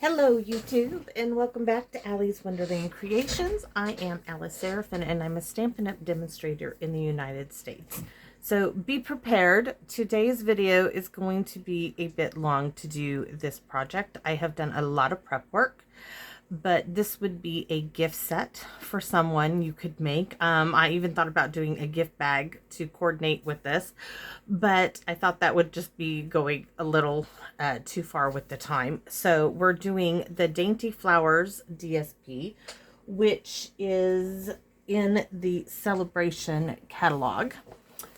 Hello YouTube, and welcome back to Allie's Wonderland Creations. I am Alice Seraphin, and I'm a Stampin' Up! Demonstrator in the United States. So be prepared. Today's video is going to be a bit long to do this project. I have done a lot of prep work, but this would be a gift set for someone you could make. I even thought about doing a gift bag to coordinate with this, but I thought that would just be going a little too far with the time. So we're doing the Dainty Flowers DSP, which is in the Celebration catalog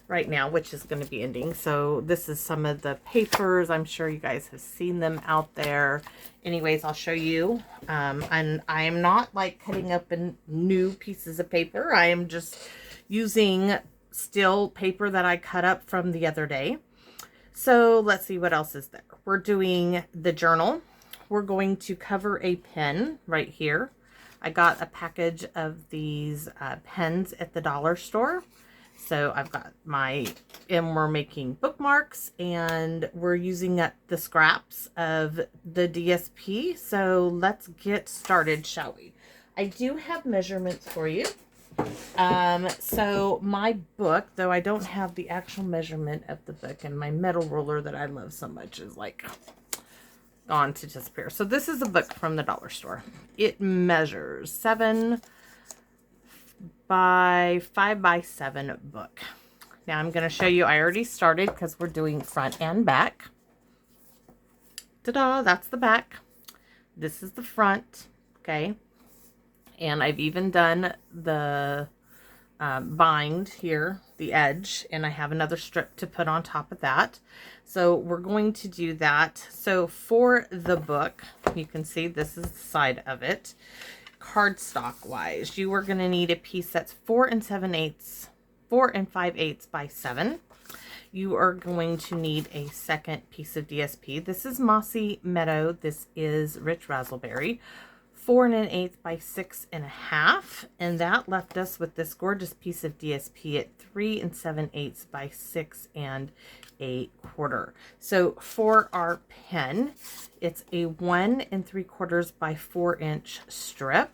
right now, which is going to be ending. So this is some of the papers. I'm sure you guys have seen them out there. Anyways, I'll show you. And I am not like cutting up in new pieces of paper. I am just using still paper that I cut up from the other day. So let's see what else is there. We're doing the journal. We're going to cover a pen right here. I got a package of these pens at the dollar store. So I've got and we're making bookmarks, and we're using up the scraps of the DSP. So let's get started, shall we? I do have measurements for you. So my book, though I don't have the actual measurement of the book, and my metal ruler that I love so much is like gone to disappear. So this is a book from the dollar store. It measures 7 by 5 by 7 book. Now I'm going to show you. I already started because we're doing front and back. Ta-da! That's the back. This is the front. Okay. And I've even done the bind here, the edge, and I have another strip to put on top of that. So we're going to do that. So for the book, you can see this is the side of it. Cardstock wise, you are going to need a piece that's 4 5/8 by 7. You are going to need a second piece of DSP. This is Mossy Meadow. This is Rich Razzleberry. 4 1/8 by 6.5, and that left us with this gorgeous piece of DSP at 3 7/8 by 6 1/4. So for our pen, it's a 1 3/4 by 4-inch strip.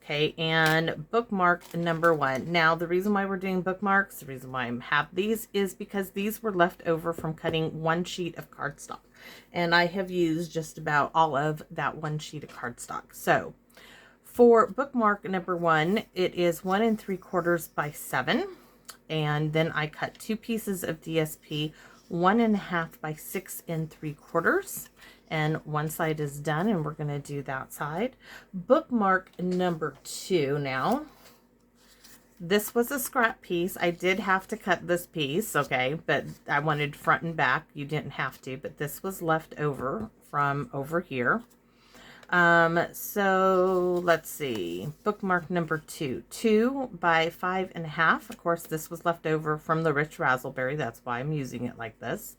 Okay, and bookmark number 1. Now, the reason why we're doing bookmarks, the reason why I have these is because these were left over from cutting one sheet of cardstock. And I have used just about all of that one sheet of cardstock. So, for bookmark number 1, it is 1 3/4 by 7. And then I cut 2 pieces of DSP, 1 1/2 by 6 3/4. And one side is done, and we're going to do that side. Bookmark number 2 now. This was a scrap piece. I did have to cut this piece, okay, but I wanted front and back. You didn't have to, but this was left over from over here. So let's see. Bookmark number 2, 2 by 5.5. Of course, this was left over from the Rich Razzleberry. That's why I'm using it like this.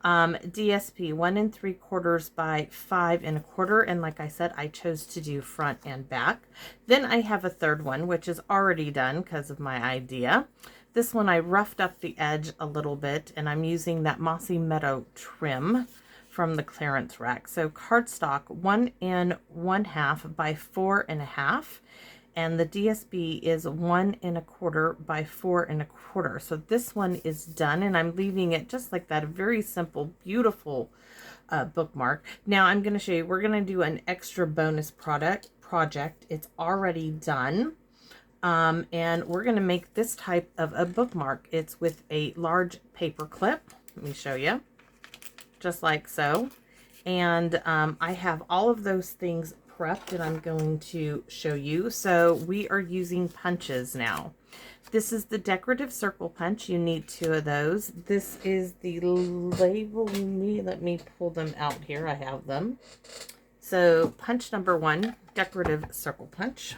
DSP 1 3/4 by 5 1/4. And like I said, I chose to do front and back. Then I have a third one, which is already done because of my idea. This one I roughed up the edge a little bit, and I'm using that Mossy Meadow trim from the clearance rack. So cardstock 1 1/2 by 4 1/2, and the DSP is 1 1/4 by 4 1/4. So this one is done, and I'm leaving it just like that. A very simple, beautiful bookmark. Now I'm going to show you. We're going to do an extra bonus project. It's already done. And we're going to make this type of a bookmark. It's with a large paper clip. Let me show you. Just like so. And I have all of those things prepped, and I'm going to show you. So we are using punches now. This is the decorative circle punch. You need 2 of those. This is the Label Me. Let me pull them out here. I have them. So punch number 1, decorative circle punch.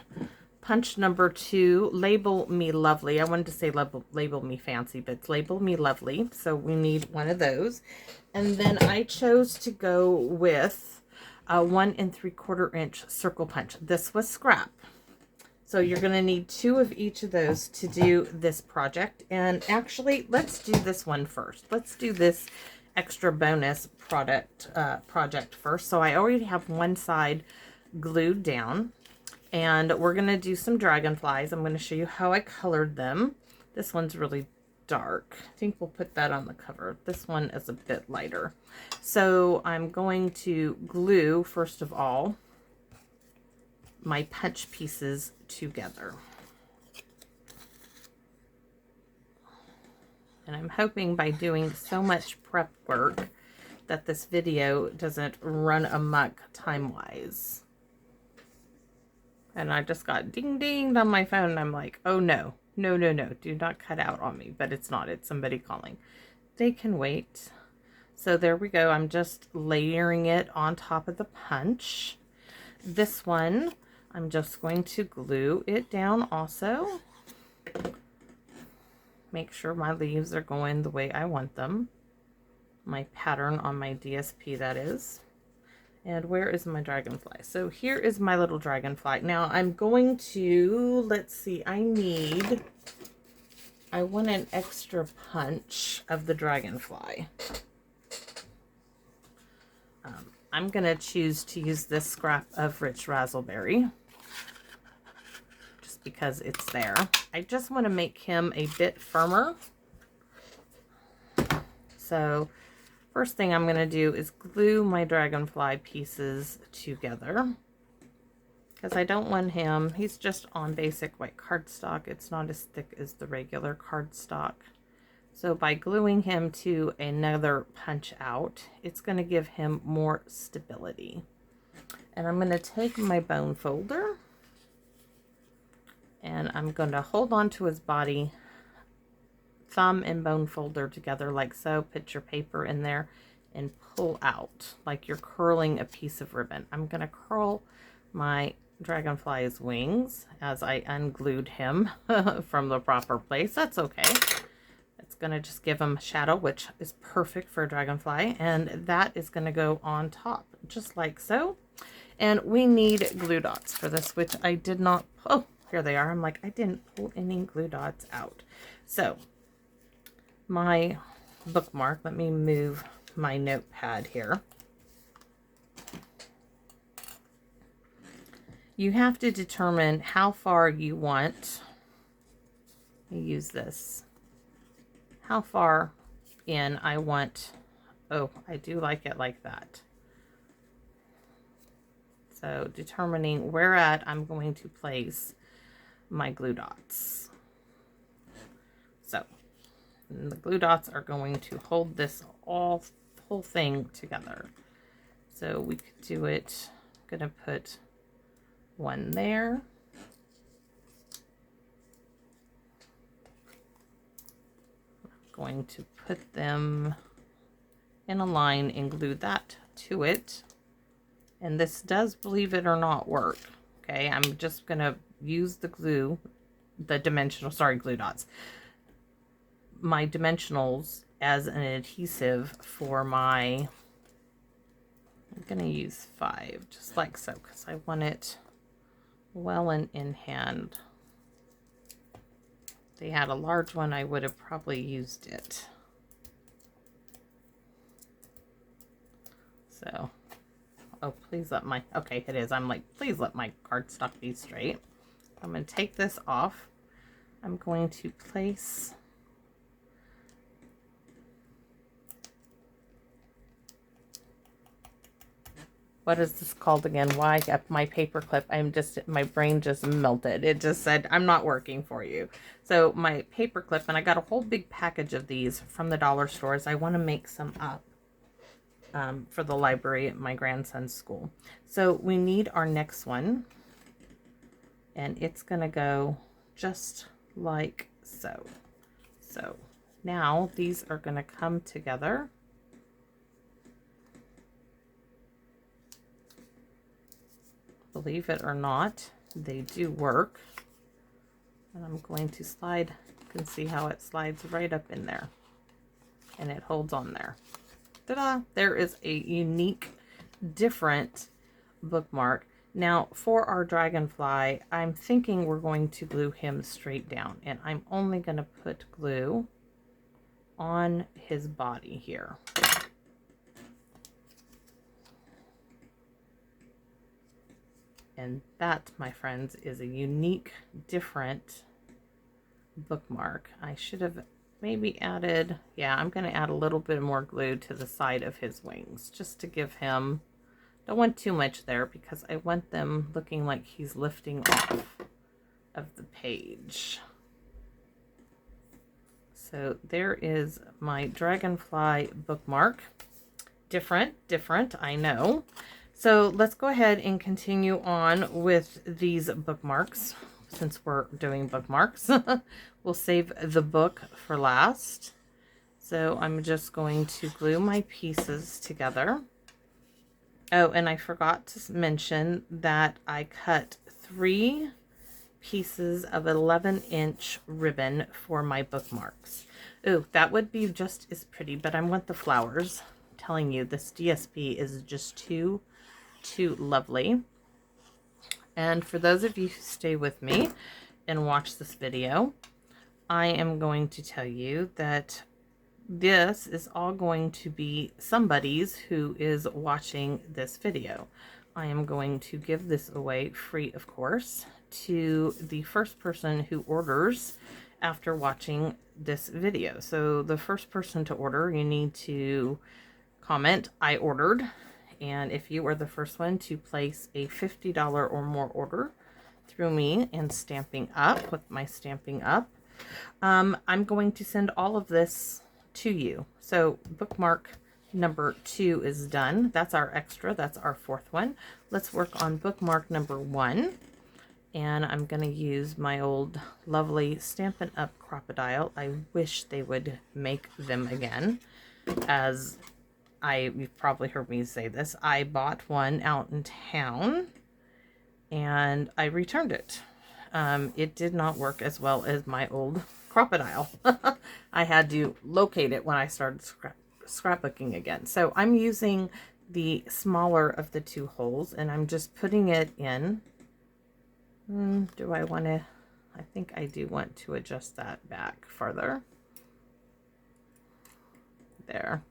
Punch number 2, Label Me Lovely. I wanted to say label Me Fancy, but it's Label Me Lovely. So we need 1 of those. And then I chose to go with a 1 3/4 inch circle punch. This was scrap. So you're going to need 2 of each of those to do this project. And actually, let's do this one first. Let's do this extra bonus project first. So I already have one side glued down, and we're going to do some dragonflies. I'm going to show you how I colored them. This one's really dark. I think we'll put that on the cover. This one is a bit lighter. So I'm going to glue, first of all, my punch pieces together. And I'm hoping by doing so much prep work that this video doesn't run amok time-wise. And I just got ding-dinged on my phone, and I'm like, oh no, no, no, no, do not cut out on me. But it's not, it's somebody calling. They can wait. So there we go. I'm just layering it on top of the punch. This one, I'm just going to glue it down also. Make sure my leaves are going the way I want them. My pattern on my DSP, that is. And where is my dragonfly? So here is my little dragonfly. Now I'm going to, let's see, I want an extra punch of the dragonfly. I'm going to choose to use this scrap of rich raspberry, just because it's there. I just want to make him a bit firmer. So first thing I'm going to do is glue my dragonfly pieces together, because I don't want him, he's just on basic white cardstock. It's not as thick as the regular cardstock. So by gluing him to another punch out, it's going to give him more stability. And I'm going to take my bone folder, and I'm going to hold on to his body, thumb and bone folder together like so. Put your paper in there and pull out like you're curling a piece of ribbon. I'm going to curl my dragonfly's wings as I unglued him from the proper place. That's okay. It's going to just give him a shadow, which is perfect for a dragonfly. And that is going to go on top, just like so. And we need glue dots for this, which I did not. Oh, here they are. I'm like, I didn't pull any glue dots out. So my bookmark, let me move my notepad here. You have to determine how far you want. Let me use this. How far in I want. Oh, I do like it like that. So determining where at I'm going to place my glue dots. So the glue dots are going to hold this whole thing together. So we could do it. I'm going to put one there. Going to put them in a line and glue that to it. And this does, believe it or not, work. Okay, I'm just gonna use the glue, the dimensional, sorry, glue dots, my dimensionals as an adhesive for my, I'm gonna use 5, just like so, because I want it well in hand. If they had a large one, I would have probably used it. So, oh, please let my, okay, it is. I'm like, please let my cardstock be straight. I'm going to take this off. I'm going to place what is this called again? Why up my paper clip? I'm just, my brain just melted. It just said, I'm not working for you. So my paper clip, and I got a whole big package of these from the dollar stores. I want to make some up for the library at my grandson's school. So we need our next one, and it's going to go just like so. So now these are going to come together. Believe it or not, they do work. And I'm going to slide, you can see how it slides right up in there. And it holds on there. Ta-da! There is a unique, different bookmark. Now, for our dragonfly, I'm thinking we're going to glue him straight down. And I'm only going to put glue on his body here. And that, my friends, is a unique, different bookmark. I should have maybe added, yeah, I'm going to add a little bit more glue to the side of his wings just to give him, don't want too much there because I want them looking like he's lifting off of the page. So there is my Dragonfly bookmark. Different, I know. So let's go ahead and continue on with these bookmarks. Since we're doing bookmarks, we'll save the book for last. So I'm just going to glue my pieces together. Oh, and I forgot to mention that I cut 3 pieces of 11-inch ribbon for my bookmarks. Oh, that would be just as pretty, but I want the flowers. I'm telling you, this DSP is just too lovely. And for those of you who stay with me and watch this video, I am going to tell you that this is all going to be somebody's who is watching this video. I am going to give this away free, of course, to the first person who orders after watching this video. So the first person to order, you need to comment, "I ordered." And if you are the first one to place a $50 or more order through me and Stamping Up with my Stamping Up, I'm going to send all of this to you. So bookmark number 2 is done. That's our extra. That's our 4th one. Let's work on bookmark number 1. And I'm going to use my old lovely Stampin' Up crocodile. I wish they would make them again. As you've probably heard me say this, I bought one out in town and I returned it. It did not work as well as my old crocodile. I had to locate it when I started scrapbooking again. So I'm using the smaller of the 2 holes and I'm just putting it in. Do I want to, I think I do want to adjust that back further. There.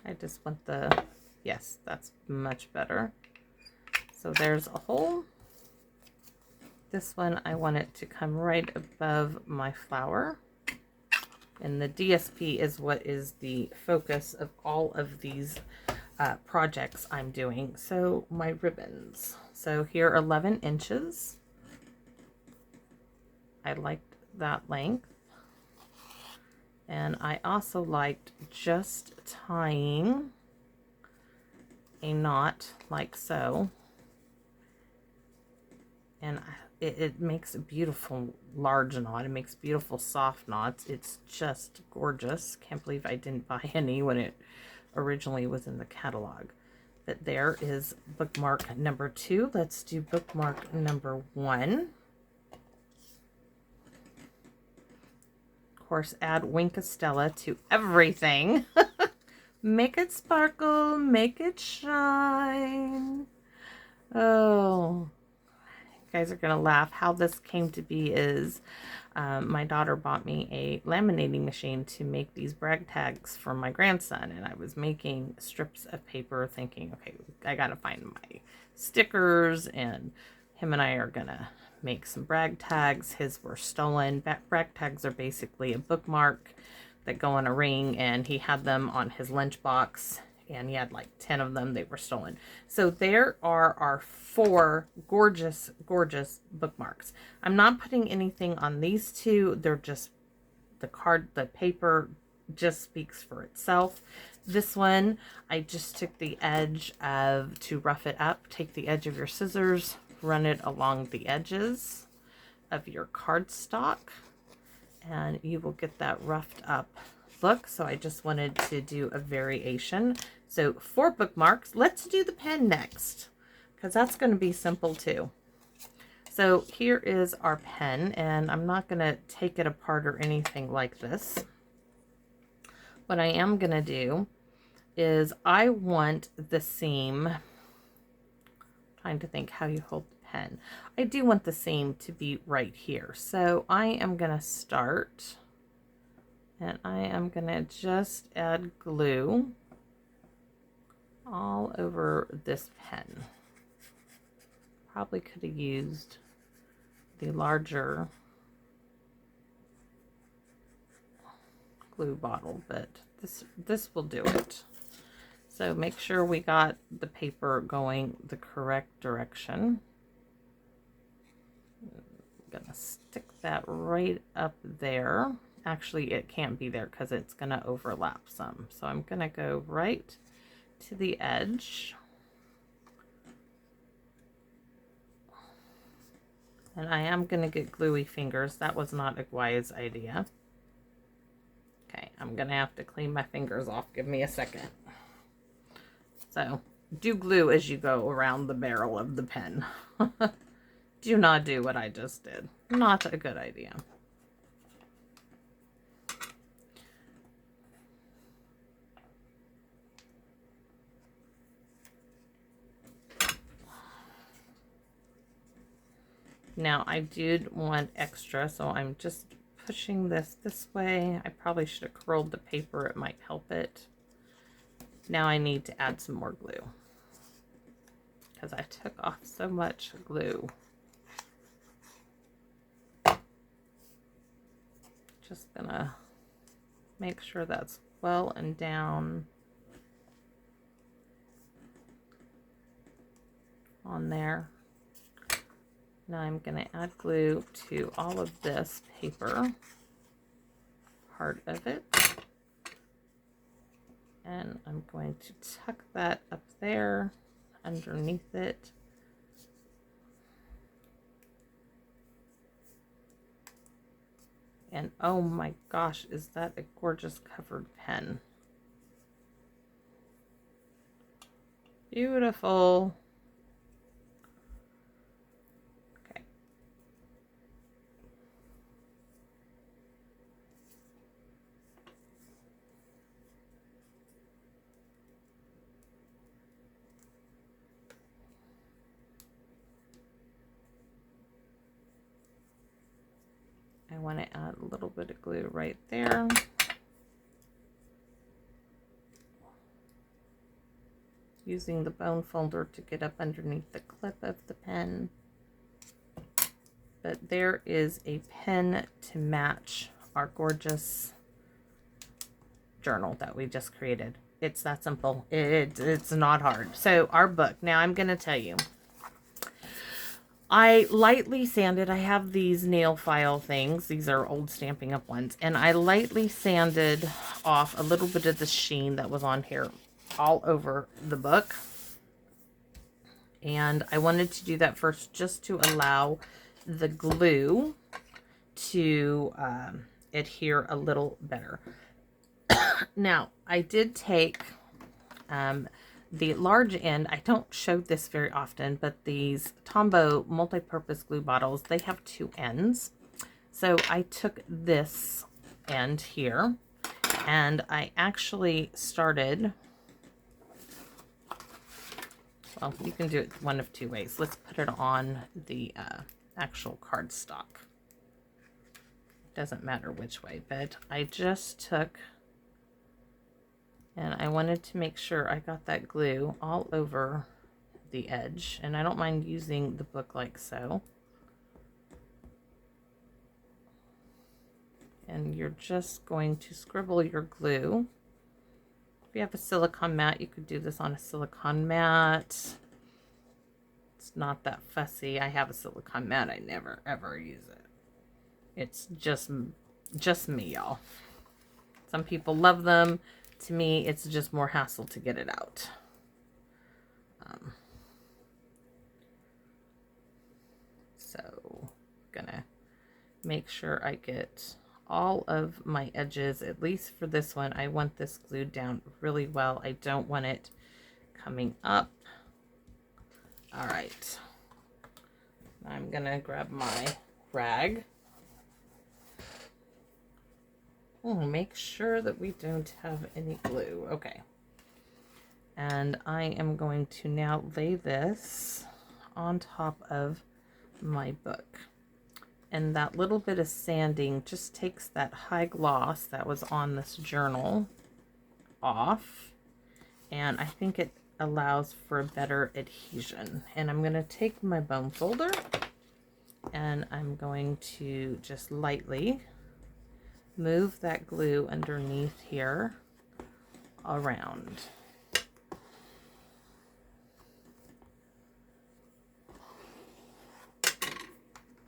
I just want the, yes, that's much better. So there's a hole. This one, I want it to come right above my flower. And the DSP is what is the focus of all of these projects I'm doing. So my ribbons. So here, 11 inches. I liked that length. And I also liked just tying a knot like so. And it makes a beautiful large knot. It makes beautiful soft knots. It's just gorgeous. Can't believe I didn't buy any when it originally was in the catalog. But there is bookmark number 2. Let's do bookmark number 1. Of course, add Winkastella to everything. Make it sparkle, make it shine. Oh, you guys are gonna laugh. How this came to be is my daughter bought me a laminating machine to make these brag tags for my grandson, and I was making strips of paper thinking, okay, I gotta find my stickers, and him and I are gonna make some brag tags. His were stolen. Brag tags are basically a bookmark that go on a ring, and he had them on his lunchbox, and he had like 10 of them. They were stolen. So there are our 4 gorgeous, gorgeous bookmarks. I'm not putting anything on these 2. They're just the paper just speaks for itself. This one, I just took the edge to rough it up. Take the edge of your scissors, run it along the edges of your cardstock, and you will get that roughed up look. So I just wanted to do a variation. So 4 bookmarks. Let's do the pen next, because that's going to be simple too. So here is our pen, and I'm not going to take it apart or anything like this. What I am going to do is I want the seam, trying to think how you hold the pen. I do want the seam to be right here. So I am going to start, and I am going to just add glue all over this pen. Probably could have used the larger glue bottle, but this will do it. So make sure we got the paper going the correct direction. I'm gonna stick that right up there. Actually, it can't be there because it's gonna overlap some. So I'm gonna go right to the edge. And I am gonna get gluey fingers. That was not a wise idea. Okay, I'm gonna have to clean my fingers off. Give me a second. So, do glue as you go around the barrel of the pen. Do not do what I just did. Not a good idea. Now, I did want extra, so I'm just pushing this way. I probably should have curled the paper. It might help it. Now I need to add some more glue because I took off so much glue. Just gonna make sure that's well and down on there. Now I'm gonna add glue to all of this paper, part of it. And I'm going to tuck that up there underneath it. And oh my gosh, is that a gorgeous covered pen? Beautiful. Okay. I want to add a little bit of glue right there. Using the bone folder to get up underneath the clip of the pen. But there is a pen to match our gorgeous journal that we just created. It's that simple. It's not hard. So our book. Now I'm going to tell you. I lightly sanded. I have these nail file things. These are old Stampin' Up ones. And I lightly sanded off a little bit of the sheen that was on here all over the book. And I wanted to do that first just to allow the glue to adhere a little better. Now, I did take the large end. I don't show this very often, but these Tombow multi-purpose glue bottles, they have two ends. So I took this end here and I actually started, well, you can do it one of two ways. Let's put it on the actual cardstock. Doesn't matter which way, but I just took, and I wanted to make sure I got that glue all over the edge. And I don't mind using the book like so. And you're just going to scribble your glue. If you have a silicone mat, you could do this on a silicone mat. It's not that fussy. I have a silicone mat. I never ever use it. It's just me, y'all. Some people love them. To me, it's just more hassle to get it out. So, gonna make sure I get all of my edges, at least for this one. I want this glued down really well. I don't want it coming up. All right. I'm gonna grab my rag. Oh, make sure that we don't have any glue. Okay. And I am going to now lay this on top of my book. And that little bit of sanding just takes that high gloss that was on this journal off. And I think it allows for better adhesion. And I'm going to take my bone folder and I'm going to just lightly move that glue underneath here around.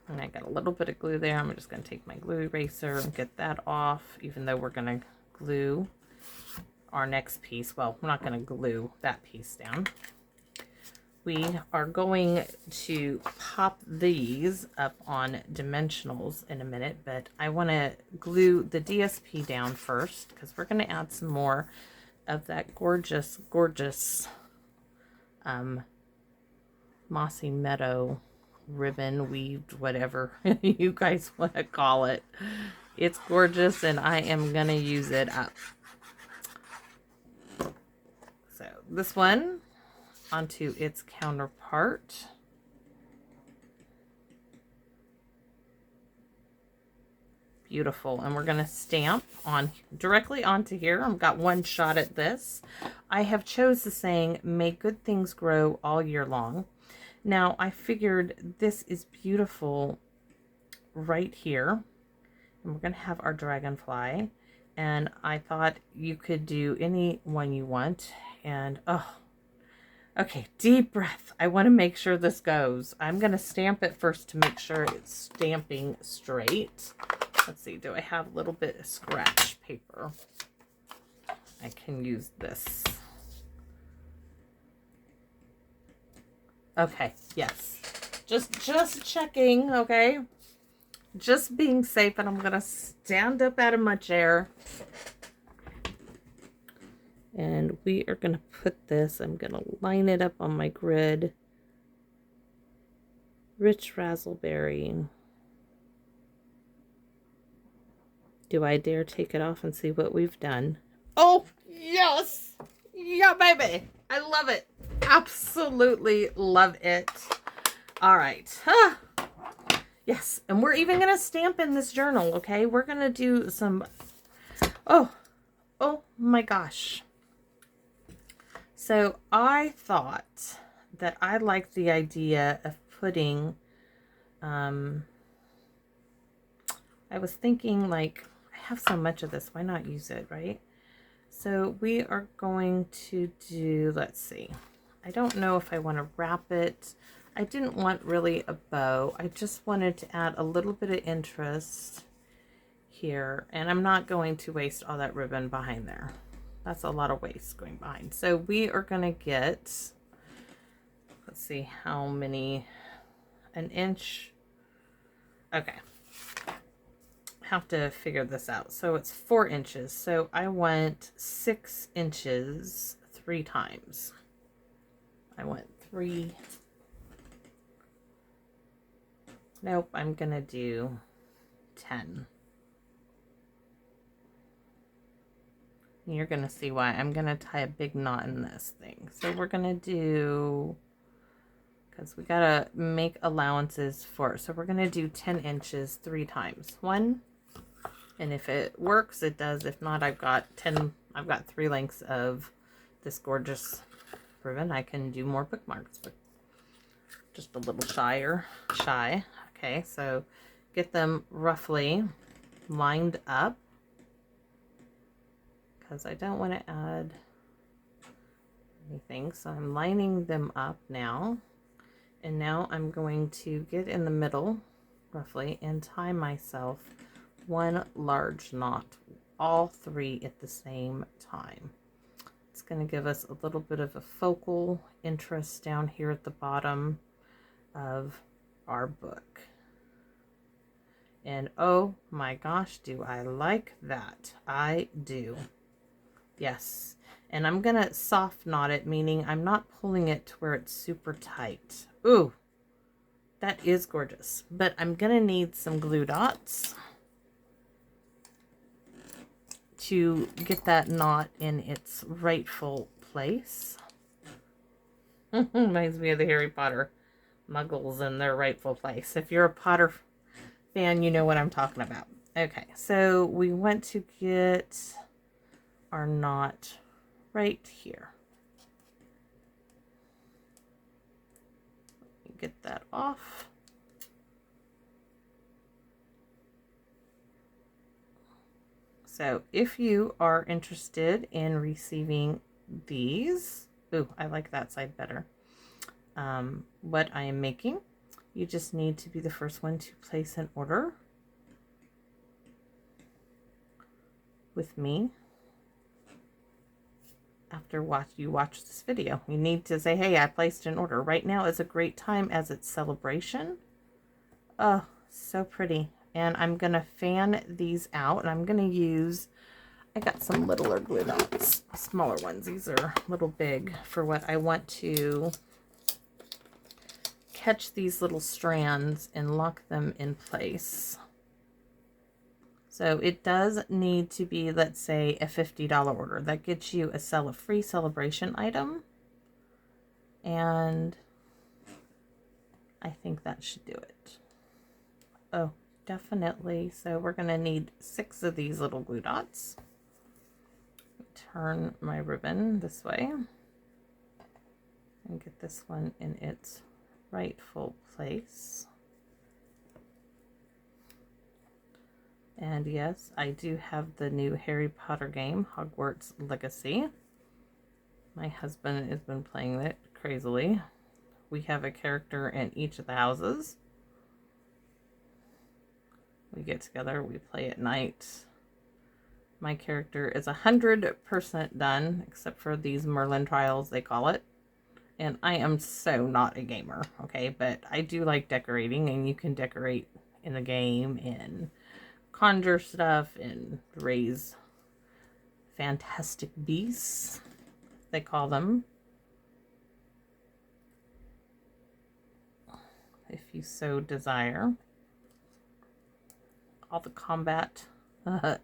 And I got a little bit of glue there. I'm just going to take my glue eraser and get that off, even though we're going to glue our next piece. Well, we're not going to glue that piece down. We are going to pop these up on dimensionals in a minute, but I want to glue the DSP down first because we're going to add some more of that gorgeous, gorgeous mossy meadow ribbon weaved, whatever you guys want to call it. It's gorgeous and I am going to use it up. So this one onto its counterpart. Beautiful. And we're going to stamp on directly onto here. I've got one shot at this. I have chose the saying, "May good things grow all year long." Now I figured this is beautiful right here. And we're going to have our dragonfly. And I thought you could do any one you want. And oh, okay, deep breath. I want to make sure this goes. I'm going to stamp it first to make sure it's stamping straight. Let's see, do I have a little bit of scratch paper? I can use this. Okay, yes. Just checking, okay? Just being safe, and I'm going to stand up out of my chair. And we are going to put this, I'm going to line it up on my grid. Rich raspberry. Do I dare take it off and see what we've done? Oh, yes! Yeah, baby! I love it. Absolutely love it. All right. Yes, and we're even going to stamp in this journal, okay? We're going to do some... Oh my gosh. So I thought that I liked the idea of putting, I was thinking like, I have so much of this, why not use it, right? So we are going to do, let's see, I don't know if I want to wrap it. I didn't want really a bow. I just wanted to add a little bit of interest here, and I'm not going to waste all that ribbon behind there. That's a lot of waste going behind. So we are going to get, let's see how many, an inch. Okay. Have to figure this out. So it's 4 inches. So I want 6 inches 3 times. I want 3. Nope, I'm going to do 10. You're going to see why. I'm going to tie a big knot in this thing. So we're going to do, because we got to make allowances for it. So we're going to do 10 inches 3 times. 1. And if it works, it does. If not, I've got 3 lengths of this gorgeous ribbon. I can do more bookmarks, but just a little shy. Okay, so get them roughly lined up, because I don't want to add anything. So I'm lining them up now. And now I'm going to get in the middle, roughly, and tie myself 1 large knot, all 3 at the same time. It's going to give us a little bit of a focal interest down here at the bottom of our book. And oh my gosh, do I like that. I do. Yes. And I'm going to soft knot it, meaning I'm not pulling it to where it's super tight. Ooh, that is gorgeous. But I'm going to need some glue dots to get that knot in its rightful place. Reminds me of the Harry Potter muggles in their rightful place. If you're a Potter fan, you know what I'm talking about. Okay, so we want to get our knot right here. get that off. So if you are interested in receiving these, ooh, I like that side better. What I am making, you just need to be the first one to place an order with me. After you watch this video, you need to say, hey, I placed an order. Right now is a great time as it's celebration. Oh, so pretty. And I'm gonna fan these out, and I'm gonna use, I got some littler glue dots, smaller ones. These are a little big for what I want to catch these little strands and lock them in place. So it does need to be, let's say, a $50 order. That gets you a free celebration item. And I think that should do it. Oh, definitely. So we're going to need 6 of these little glue dots. Turn my ribbon this way. And get this one in its rightful place. And yes, I do have the new Harry Potter game, Hogwarts Legacy. My husband has been playing it crazily. We have a character in each of the houses. We get together, we play at night. My character is 100% done, except for these Merlin trials, they call it. And I am so not a gamer, okay? But I do like decorating, and you can decorate in the game and conjure stuff and raise fantastic beasts, they call them, if you so desire. All the combat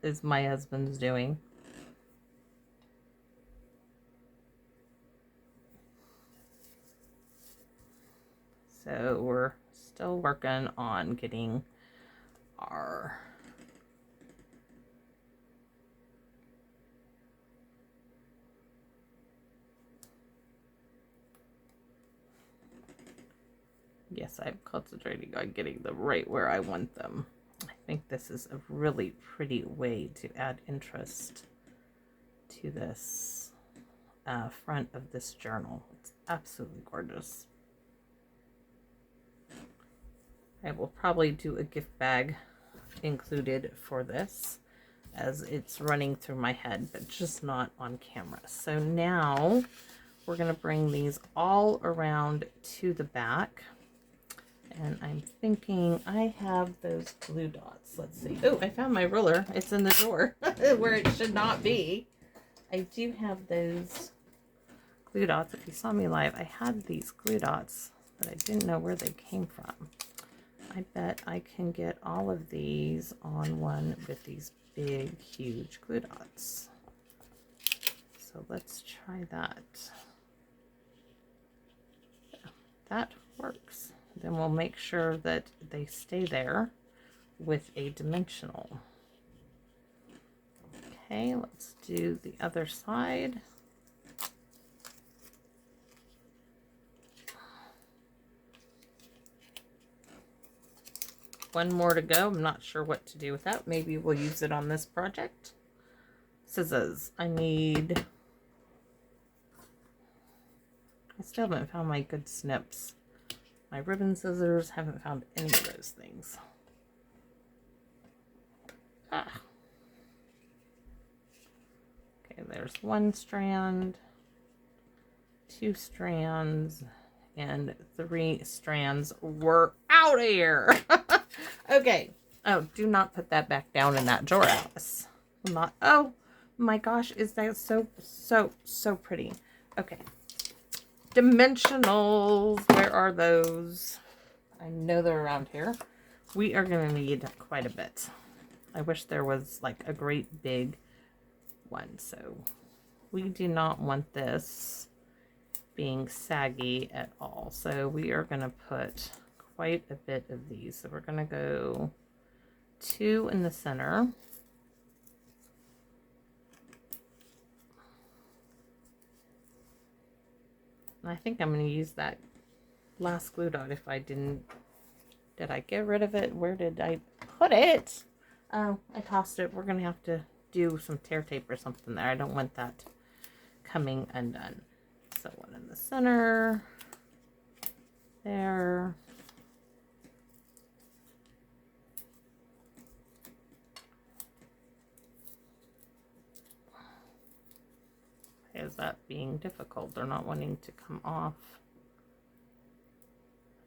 is my husband's doing. So we're still working on getting our yes, I'm concentrating on getting them right where I want them. I think this is a really pretty way to add interest to this front of this journal. It's absolutely gorgeous. I will probably do a gift bag included for this, as it's running through my head, but just not on camera. So now we're going to bring these all around to the back. And I'm thinking I have those glue dots. Let's see. Oh, I found my ruler. It's in the drawer where it should not be. I do have those glue dots. If you saw me live, I had these glue dots, but I didn't know where they came from. I bet I can get all of these on one with these big, huge glue dots. So let's try that. That works. Then we'll make sure that they stay there with a dimensional. Okay, let's do the other side. One more to go. I'm not sure what to do with that. Maybe we'll use it on this project. Scissors. I still haven't found my good snips. My ribbon scissors, haven't found any of those things. Okay, there's 1 strand, 2 strands, and 3 strands. We're out of here. Okay. Oh, do not put that back down in that drawer, Alice. Not. Oh my gosh, is that so pretty? Okay. Dimensionals, where are those? I know they're around here. We are going to need quite a bit. I wish there was like a great big one. So we do not want this being saggy at all. So we are going to put quite a bit of these. So we're going to go 2 in the center. And I think I'm going to use that last glue dot if I didn't. Did I get rid of it? Where did I put it? Oh, I tossed it. We're going to have to do some tear tape or something there. I don't want that coming undone. So one in the center. There. Is that being difficult? They're not wanting to come off.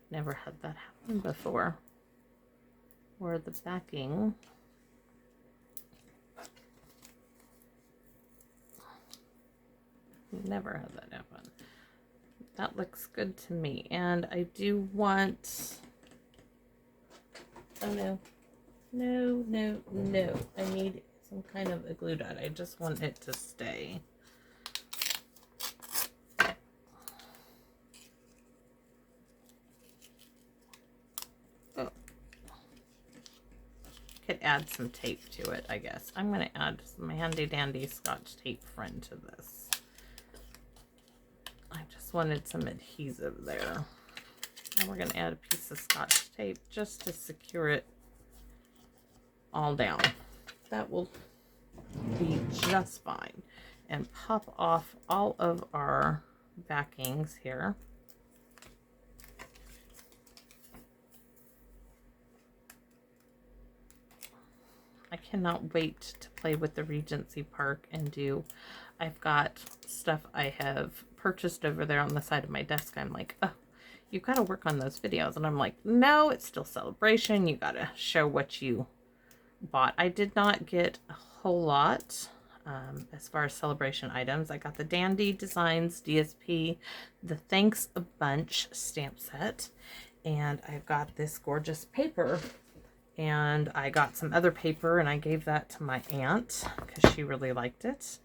Never had that happen before. Where the backing never had that happen. That looks good to me. And I do want, oh no, no. I need some kind of a glue dot. I just want it to stay. Could add some tape to it, I guess. I'm going to add some handy dandy Scotch tape friend to this. I just wanted some adhesive there. And we're going to add a piece of Scotch tape just to secure it all down. That will be just fine. And pop off all of our backings here. I cannot wait to play with the Regency Park and do. I've got stuff I have purchased over there on the side of my desk. I'm like, oh, you got to work on those videos. And I'm like, no, it's still Celebration. You got to show what you bought. I did not get a whole lot as far as Celebration items. I got the Dandy Designs DSP, the Thanks a Bunch stamp set, and I've got this gorgeous paper. And I got some other paper and I gave that to my aunt because she really liked it.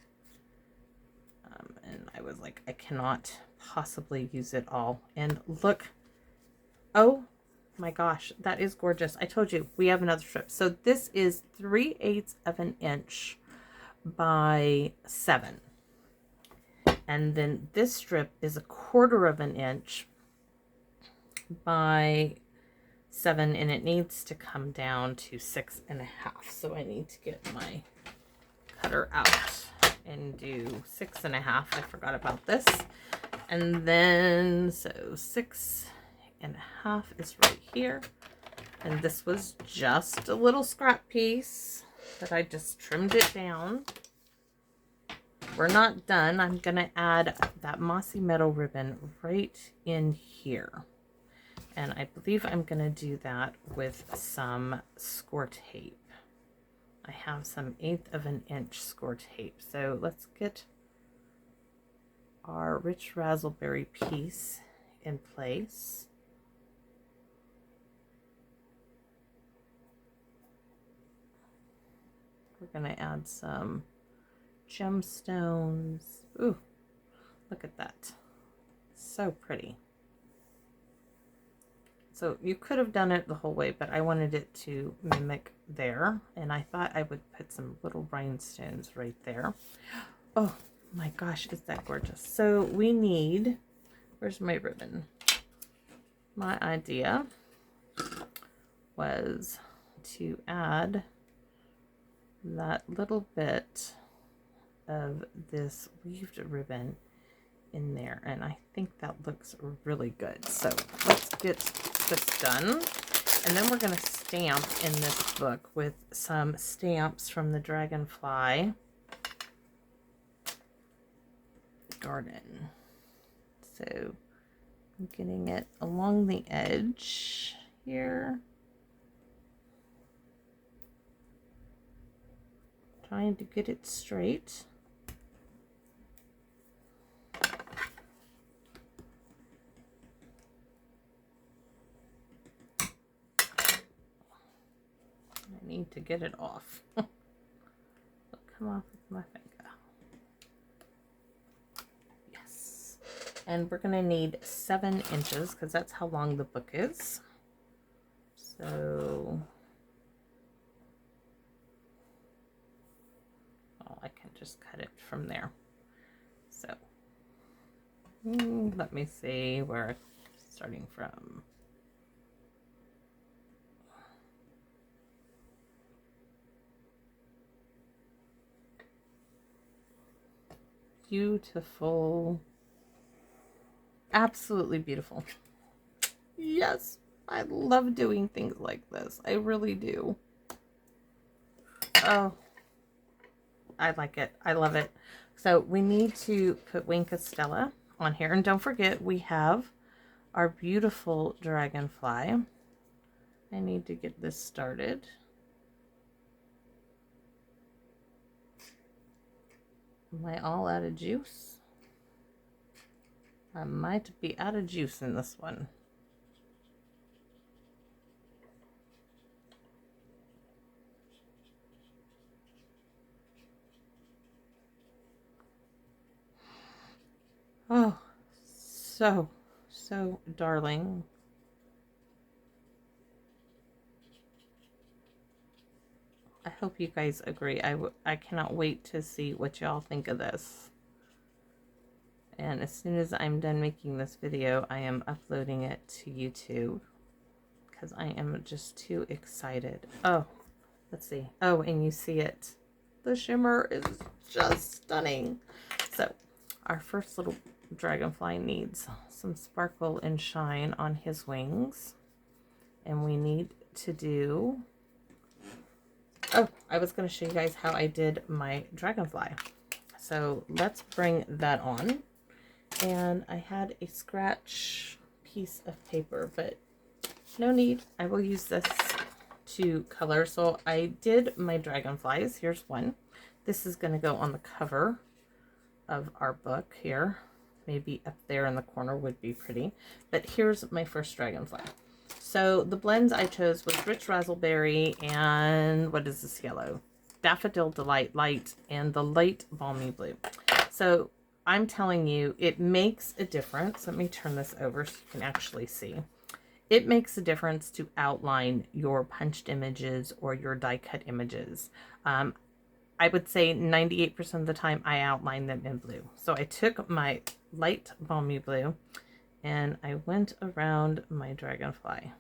And I was like, I cannot possibly use it all. And look, oh my gosh, that is gorgeous. I told you, we have another strip. So this is 3/8 of an inch by 7. And then this strip is 1/4 of an inch by 7, and it needs to come down to 6.5. So I need to get my cutter out and do 6.5. I forgot about this. And then, so 6.5 is right here. And this was just a little scrap piece that I just trimmed it down. We're not done. I'm going to add that mossy metal ribbon right in here. And I believe I'm going to do that with some score tape. I have some 1/8 of an inch score tape. So let's get our rich raspberry piece in place. We're going to add some gemstones. Ooh, look at that. So pretty. So you could have done it the whole way, but I wanted it to mimic there. And I thought I would put some little rhinestones right there. Oh my gosh, is that gorgeous. So we need, where's my ribbon? My idea was to add that little bit of this weaved ribbon in there. And I think that looks really good. So let's get this done, and then we're going to stamp in this book with some stamps from the Dragonfly Garden. So I'm getting it along the edge here, trying to get it straight. Need to get it off. It'll come off with my finger. Yes. And we're going to need 7 inches because that's how long the book is. So, oh, I can just cut it from there. So, let me see where starting from beautiful, absolutely beautiful. Yes, I love doing things like this. I really do. Oh, I like it. I love it. So we need to put Wink Stella on here. And don't forget, we have our beautiful dragonfly. I need to get this started. Am I all out of juice? I might be out of juice in this one. Oh, so darling. I hope you guys agree. I cannot wait to see what y'all think of this. And as soon as I'm done making this video, I am uploading it to YouTube because I am just too excited. Oh, let's see. Oh, and you see it. The shimmer is just stunning. So our first little dragonfly needs some sparkle and shine on his wings. And we need to do... Oh, I was going to show you guys how I did my dragonfly. So let's bring that on. And I had a scratch piece of paper, but no need. I will use this to color. So I did my dragonflies. Here's one. This is going to go on the cover of our book here. Maybe up there in the corner would be pretty. But here's my first dragonfly. So the blends I chose was Rich Razzleberry and what is this yellow? Daffodil Delight Light and the Light Balmy Blue. So I'm telling you, it makes a difference. Let me turn this over so you can actually see. It makes a difference to outline your punched images or your die cut images. I would say 98% of the time I outline them in blue. So I took my light balmy blue and I went around my dragonfly.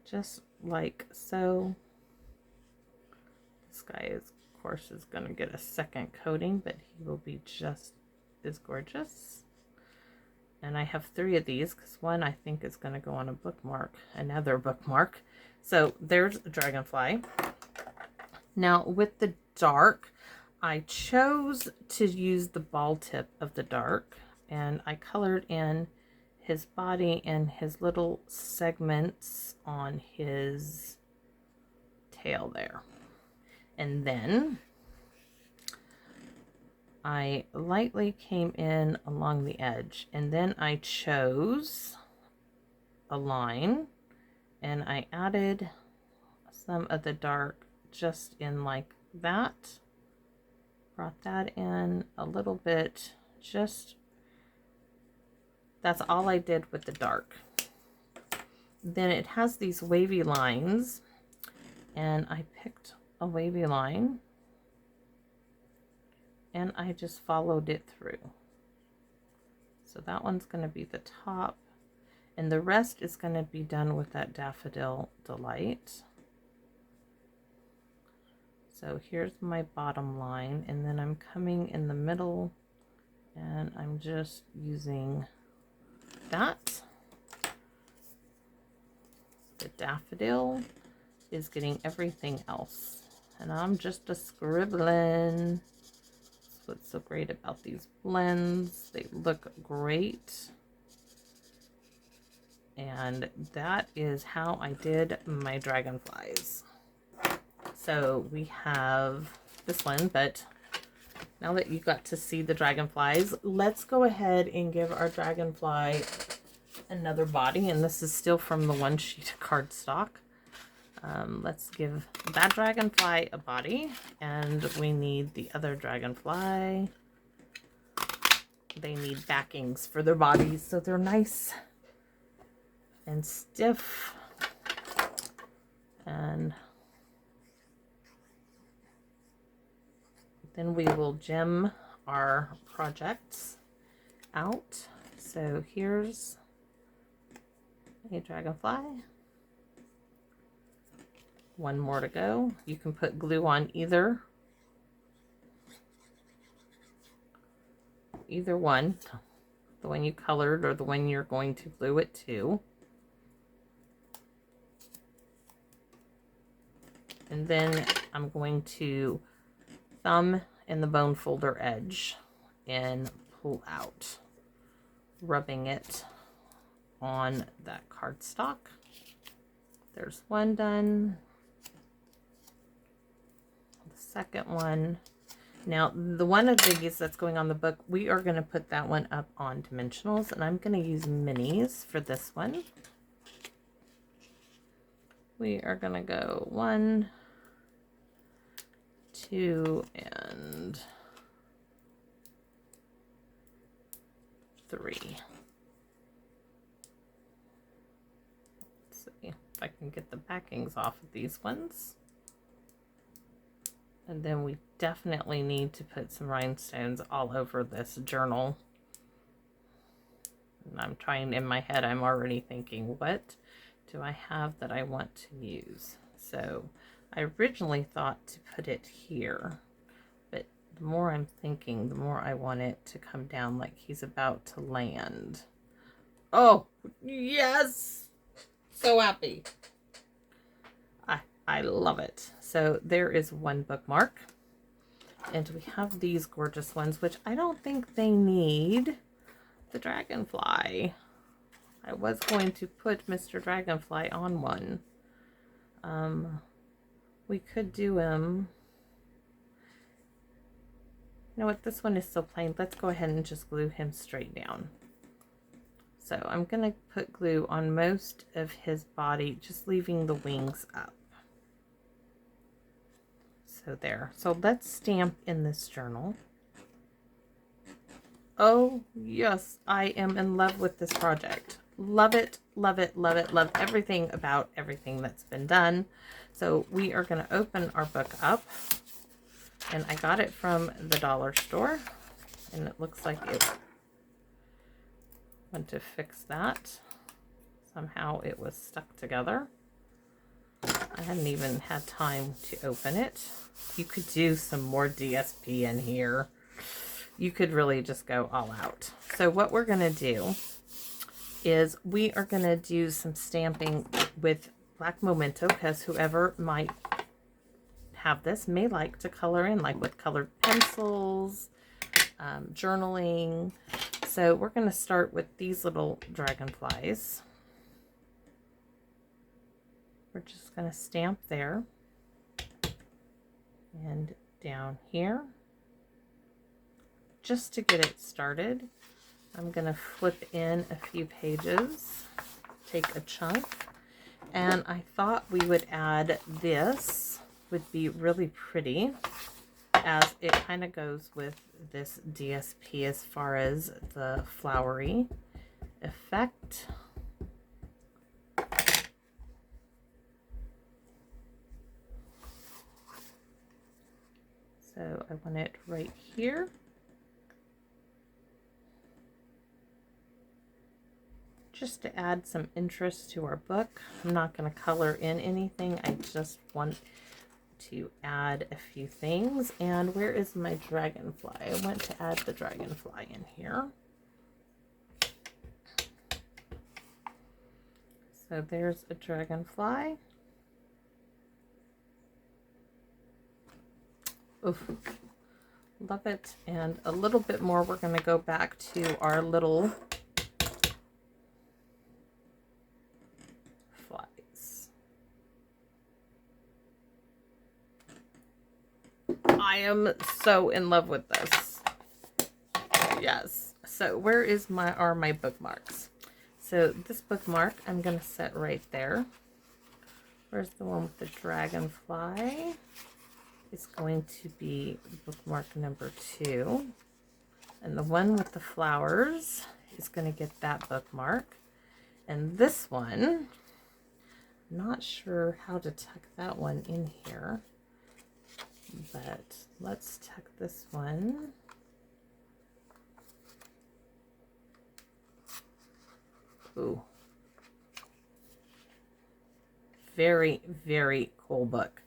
Just like so. This guy is, of course, is going to get a second coating, but he will be just as gorgeous. And I have 3 of these because one I think is going to go on a bookmark, another bookmark. So there's a dragonfly. Now with the dark, I chose to use the ball tip of the dark, and I colored in his body and his little segments on his tail there. And then I lightly came in along the edge, and then I chose a line and I added some of the dark just in like that. Brought that in a little bit, just that's all I did with the dark. Then it has these wavy lines, and I picked a wavy line and I just followed it through. So that one's going to be the top, and the rest is going to be done with that Daffodil Delight. So here's my bottom line, and then I'm coming in the middle and I'm just using that. The daffodil is getting everything else, and I'm just a scribbling. That's what's so great about these blends. They look great. And that is how I did my dragonflies. So we have this one, but now that you got to see the dragonflies, let's go ahead and give our dragonfly another body. And this is still from the one sheet of cardstock. Let's give that dragonfly a body, and we need the other dragonfly. They need backings for their bodies so they're nice and stiff. And then we will gem our projects out. So here's a dragonfly. One more to go. You can put glue on either one, the one you colored or the one you're going to glue it to. And then I'm going to thumb in the bone folder edge and pull out, rubbing it on that cardstock. There's one done. The second one. Now, the one of these that's going on the book, we are going to put that one up on dimensionals, and I'm going to use minis for this one. We are going to go 1, 2, and 3. Let's see if I can get the backings off of these ones. And then we definitely need to put some rhinestones all over this journal. And I'm trying, in my head, I'm already thinking, what do I have that I want to use? So I originally thought to put it here, but the more I'm thinking, the more I want it to come down like he's about to land. Oh, yes! So happy. I love it. So there is one bookmark. And we have these gorgeous ones, which I don't think they need the dragonfly. I was going to put Mr. Dragonfly on one. We could do him. You know what? This one is so plain. Let's go ahead and just glue him straight down. So I'm going to put glue on most of his body, just leaving the wings up. So there. So let's stamp in this journal. Oh, yes. I am in love with this project. Love it, love it, love it, love everything about everything that's been done. So we are going to open our book up. And I got it from the dollar store. And it looks like it went to fix that. Somehow it was stuck together. I hadn't even had time to open it. You could do some more DSP in here. You could really just go all out. So what we're going to do is we are going to do some stamping with black memento, because whoever might have this may like to color in, like with colored pencils, journaling. So we're going to start with these little dragonflies. We're just going to stamp there and down here just to get it started. I'm going to flip in a few pages, take a chunk, and I thought we would add this, would be really pretty, as it kind of goes with this DSP as far as the flowery effect. So I want it right here. Just to add some interest to our book. I'm not going to color in anything. I just want to add a few things. And where is my dragonfly? I want to add the dragonfly in here. So there's a dragonfly. Oof, love it. And a little bit more, we're going to go back to our little flies. I am so in love with this. Yes. So where is my bookmarks? So this bookmark I'm going to set right there. Where's the one with the dragonfly? It's going to be bookmark number 2. And the one with the flowers is going to get that bookmark. And this one, I'm not sure how to tuck that one in here, but let's tuck this one Ooh. Very, very cool book.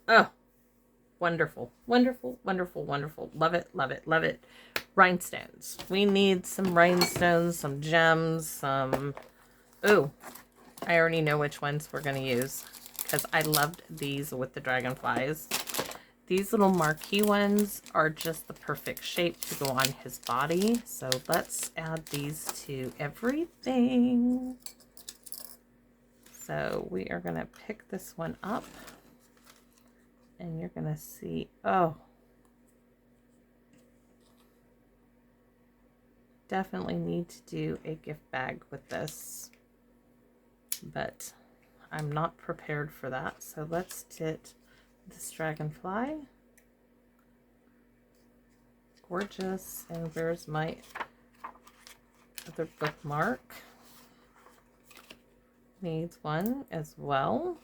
Oh, wonderful, wonderful, wonderful, wonderful. Love it, love it, love it. Rhinestones. We need some rhinestones, some gems, some... Ooh, I already know which ones we're going to use because I loved these with the dragonflies. These little marquee ones are just the perfect shape to go on his body. So let's add these to everything. So we are going to pick this one up and you're going to see, oh, definitely need to do a gift bag with this, but I'm not prepared for that. So let's get this dragonfly. Gorgeous. And where's my other bookmark? Needs one as well.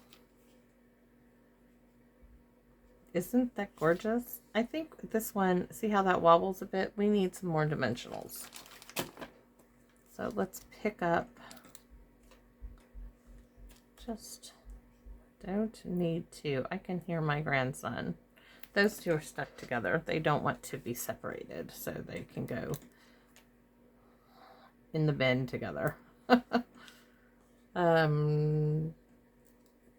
Isn't that gorgeous? I think this one, see how that wobbles a bit? We need some more dimensionals. So let's pick up, just don't need to. I can hear my grandson. Those two are stuck together. They don't want to be separated, so they can go in the bin together.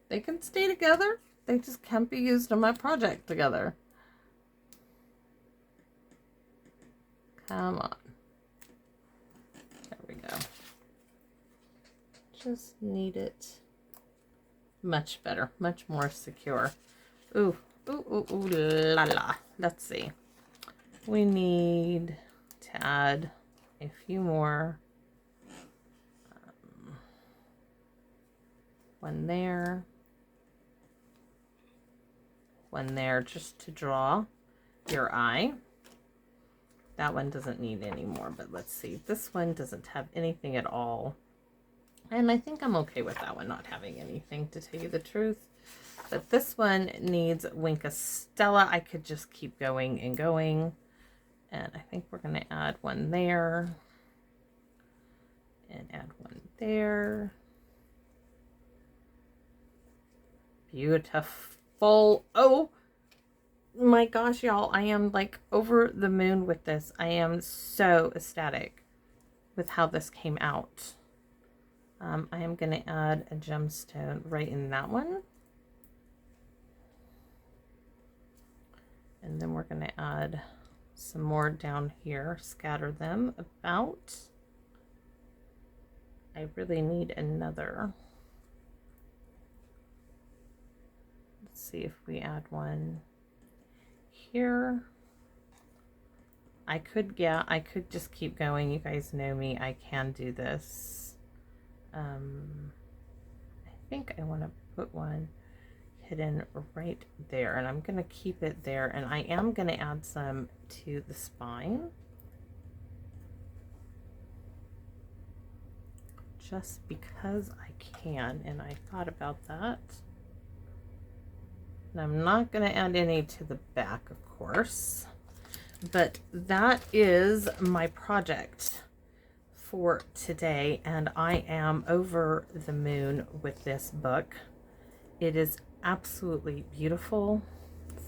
They can stay together. They just can't be used on my project together. Come on. There we go. Just need it much better, much more secure. Ooh, ooh, ooh, ooh, la la. Let's see. We need to add a few more. One there. One there just to draw your eye. That one doesn't need any more, but let's see. This one doesn't have anything at all. And I think I'm okay with that one not having anything, to tell you the truth. But this one needs Winka Stella. I could just keep going and going. And I think we're going to add one there. And add one there. Beautiful. Oh my gosh, y'all. I am like over the moon with this. I am so ecstatic with how this came out. I am going to add a gemstone right in that one. And then we're going to add some more down here. Scatter them about. I really need another. Let's see if we add one here. I could just keep going. You guys know me. I can do this. I think I want to put one hidden right there, and I'm going to keep it there, and I am going to add some to the spine. Just because I can, and I thought about that. And I'm not going to add any to the back, of course, but that is my project for today, and I am over the moon with this book. It is absolutely beautiful.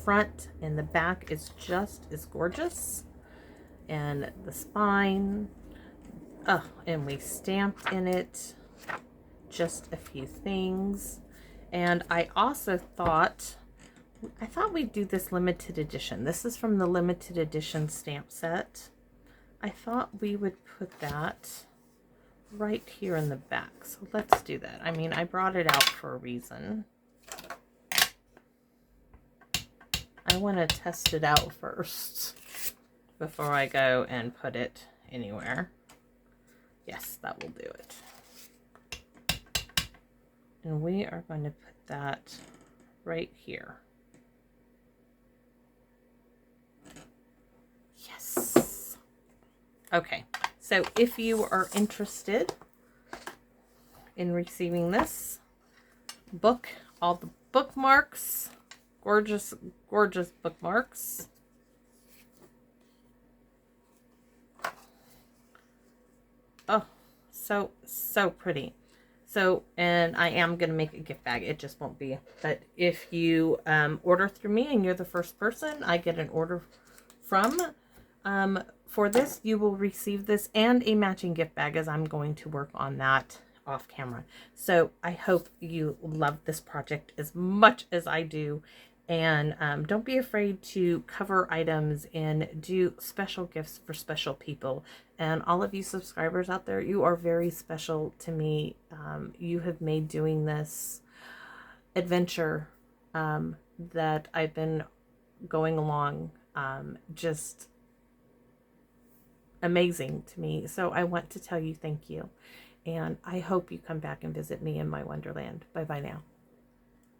Front and the back is just as gorgeous, and the spine, and we stamped in it just a few things. And I also thought we'd do this limited edition. This is from the limited edition stamp set. I thought we would put that right here in the back. So let's do that. I mean, I brought it out for a reason. I want to test it out first before I go and put it anywhere. Yes, that will do it. And we are going to put that right here. Yes. Okay, so if you are interested in receiving this book, all the bookmarks, gorgeous, gorgeous bookmarks. Oh, so, so pretty. So, and I am going to make a gift bag. It just won't be. But if you order through me and you're the first person I get an order from for this, you will receive this and a matching gift bag, as I'm going to work on that off camera. So I hope you love this project as much as I do. And don't be afraid to cover items and do special gifts for special people. And all of you subscribers out there, you are very special to me. You have made doing this adventure that I've been going along just amazing to me. So I want to tell you thank you. And I hope you come back and visit me in my wonderland. Bye-bye now.